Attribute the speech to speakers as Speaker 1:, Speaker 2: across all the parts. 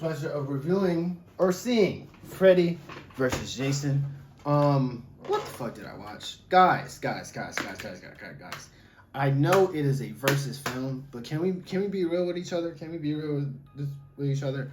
Speaker 1: pleasure of reviewing or seeing Freddy versus Jason. What the fuck did I watch? Guys. I know it is a versus film, but can we be real with each other? Can we be real with each other?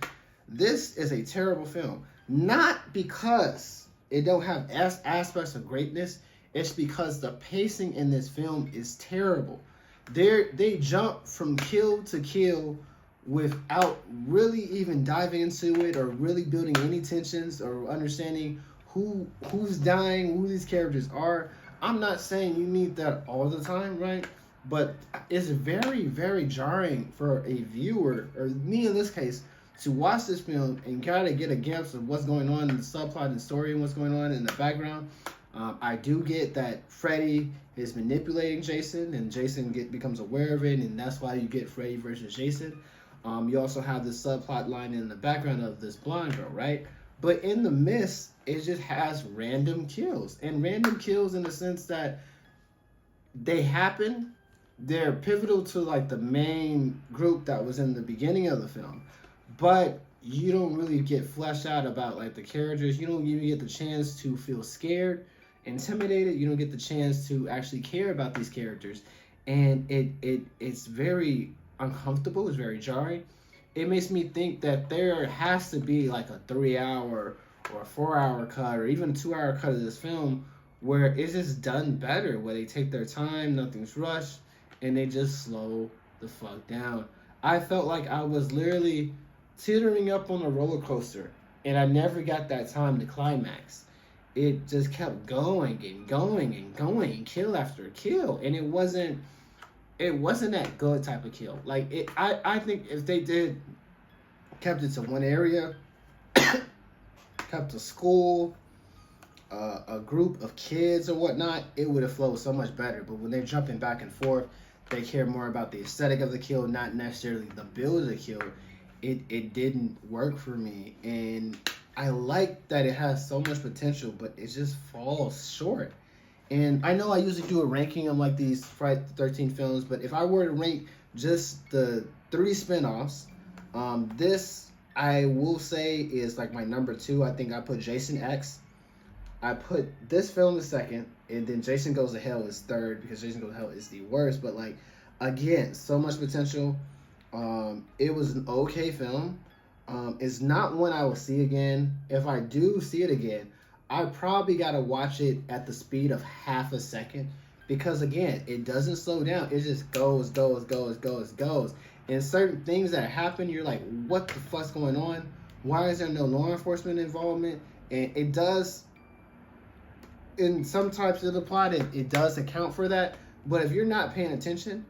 Speaker 1: This is a terrible film. Not because it don't have aspects of greatness. It's because the pacing in this film is terrible. They jump from kill to kill without really even diving into it or really building any tensions or understanding who's dying, who these characters are. I'm not saying you need that all the time, right? But it's very, very jarring for a viewer, or me in this case, to watch this film and kind of get a glimpse of what's going on in the subplot and story and what's going on in the background. I do get that Freddy is manipulating Jason, and Jason becomes aware of it, and that's why you get Freddy versus Jason. You also have this subplot line in the background of this blonde girl, right? But in the midst, it just has random kills. And random kills in the sense that they happen. They're pivotal to like the main group that was in the beginning of the film. But you don't really get fleshed out about like the characters. You don't even get the chance to feel scared, intimidated. You don't get the chance to actually care about these characters. And it's very uncomfortable. It's very jarring. It makes me think that there has to be like a 3-hour or a 4-hour cut or even a 2-hour cut of this film where it's just done better, where they take their time, nothing's rushed, and they just slow the fuck down. I felt like I was literally teetering up on a roller coaster, and I never got that time to climax. It just kept going and going and going, kill after kill, and it wasn't that good type of kill. Like I think if they kept it to one area, kept a school, a group of kids or whatnot, it would have flowed so much better. But when they're jumping back and forth, they care more about the aesthetic of the kill, not necessarily the build of the kill. It didn't work for me, and I like that it has so much potential, but it just falls short. And I know I usually do a ranking of like these Friday the 13th films, but if I were to rank just the 3 spinoffs, this I will say is like my number 2. I think I put Jason X. I put this film as second, and then Jason Goes to Hell is third because Jason Goes to Hell is the worst. But like again, so much potential. It was an okay film. It's not one I will see again. If I do see it again, I probably got to watch it at the speed of half a second because, again, it doesn't slow down. It just goes. And certain things that happen, you're like, what the fuck's going on? Why is there no law enforcement involvement? And it does, in some types of the plot, it does account for that. But if you're not paying attention,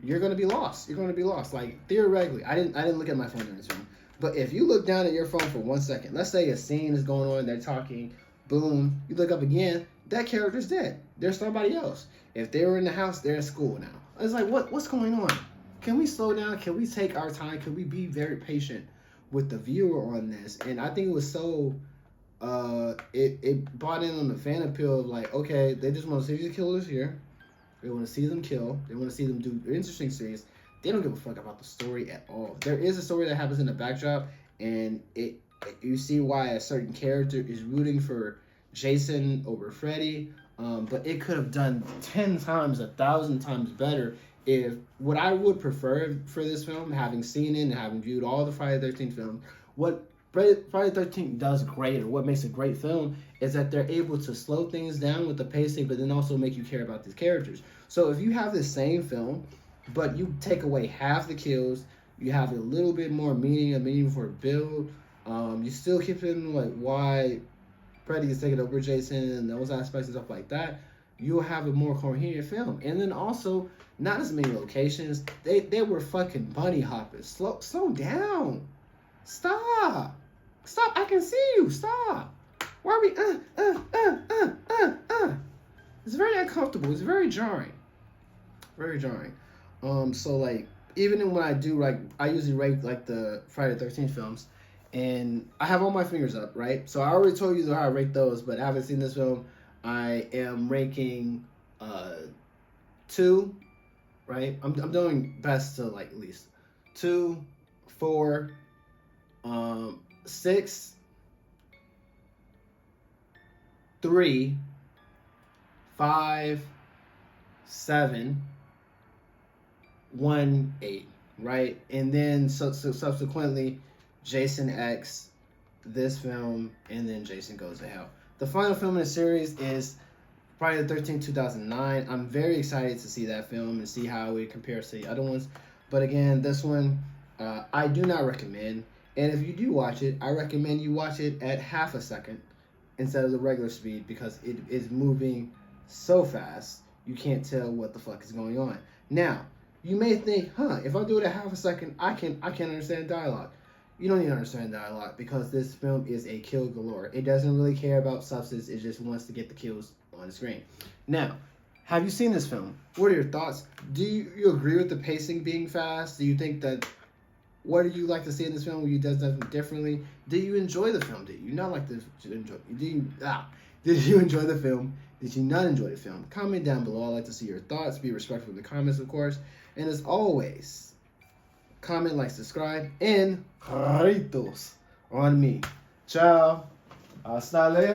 Speaker 1: you're going to be lost. You're going to be lost. Like, theoretically, I didn't look at my phone during this film. But if you look down at your phone for 1 second, let's say a scene is going on, they're talking, boom, you look up again, that character's dead. There's somebody else. If they were in the house, they're in school now. It's like, what's going on? Can we slow down? Can we take our time? Can we be very patient with the viewer on this? And I think it was so, it brought in on the fan appeal of like, okay, they just want to see these killers here. They want to see them kill. They want to see them do interesting scenes. They don't give a fuck about the story at all. There is a story that happens in the backdrop, and you see why a certain character is rooting for Jason over Freddy, but it could have done 10 times, 1,000 times better if what I would prefer for this film, having seen it and having viewed all the Friday the 13th films, what Friday the 13th does great, or what makes a great film, is that they're able to slow things down with the pacing, but then also make you care about these characters. So if you have the same film, but you take away half the kills, you have a little bit more meaning, a meaningful build. You still keep in like why Freddy is taking over Jason and those aspects and stuff like that. You'll have a more coherent film. And then also, not as many locations. They were fucking bunny hopping. Slow down. Stop. I can see you. Stop. Why are we? It's very uncomfortable. It's very jarring. Very jarring. So like even when I do like I usually rate like the Friday the 13th films, and I have all my fingers up, right? So I already told you how I rate those, but I haven't seen this film. I am ranking 2, right? I'm doing best to like at least 2, 4, 6, 3, 5, 7, 1, 8, right? And then so subsequently, Jason X, this film, and then Jason Goes to Hell. The final film in the series is Friday the 13th, 2009. I'm very excited to see that film and see how it compares to the other ones. But again, this one, I do not recommend. And if you do watch it, I recommend you watch it at half a second instead of the regular speed, because it is moving so fast you can't tell what the fuck is going on. Now, you may think, if I do it at half a second, I can understand dialogue. You don't need to understand dialogue, because this film is a kill galore. It doesn't really care about substance. It just wants to get the kills on the screen. Now, have you seen this film? What are your thoughts? Do you agree with the pacing being fast? Do you think that, what do you like to see in this film where you do something differently? Did you enjoy the film? Did you not like to enjoy? Did you enjoy the film? Did you not enjoy the film? Comment down below. I'd like to see your thoughts. Be respectful of the comments, of course. And as always, comment, like, subscribe, and carritos on me. Ciao. Hasta luego.